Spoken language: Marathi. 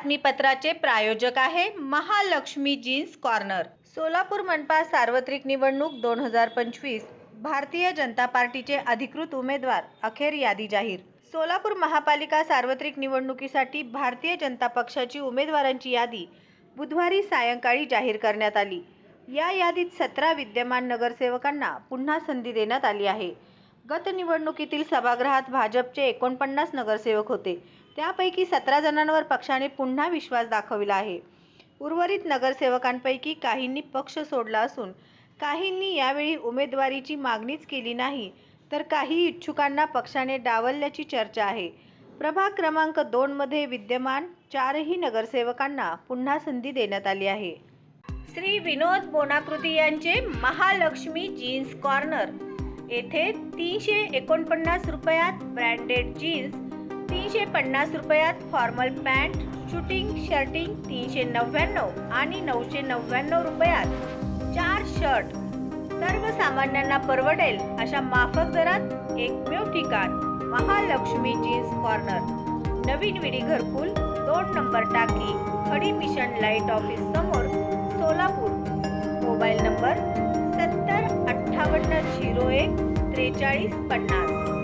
बातमीपत्राचे प्रायोजक आहे महालक्ष्मी जीन्स कॉर्नर। सोलापूर मनपा सार्वत्रिक निवडणूक 2025 भारतीय जनता पार्टीचे अधिकृत उमेदवार अखेर यादी जाहीर। सोलापूर महापालिका सार्वत्रिक निवडणुकीसाठी भारतीय जनता पक्षाची उमेदवारांची यादी बुधवारी सायंकाळी जाहीर करण्यात आली। या यादीत 17 विद्यमान नगरसेवकांना पुन्हा संधी देण्यात आली आहे। गत निवडणुकीतील सभागृहात भाजपचे 49 नगरसेवक होते, त्यापैकी 17 जणांवर पक्षाने पुन्हा विश्वास दाखविला आहे। उर्वरित नगरसेवकांपैकी काहींनी पक्ष सोडला असून काहींनी यावेळी उमेदवारीची मागणीच केली नाही, तर काही इच्छुकांना पक्षाने डावलल्याची चर्चा आहे। प्रभाग क्रमांक 2 मध्ये विद्यमान 4ही नगरसेवकांना पुन्हा संधी देण्यात आली आहे। श्री विनोद बोनाकृती यांचे महालक्ष्मी जीन्स कॉर्नर येथे 349 रुपयात ब्रँडेड जीन्स, 350 रुपयात फॉर्मल पॅन्ट, शूटिंग शर्टिंग 399 आणि 999 रुपयात 4 शर्ट सर्वसामान्यांना परवडेल अशा माफक दरात एकमेव ठिकाण महालक्ष्मी जीन्स कॉर्नर, नवीन विडी घरकुल, 2 नंबर टाकी, खडी मिशन लाईट ऑफिस समोर, सोलापूर। Mobile number 70 58 01 43 50।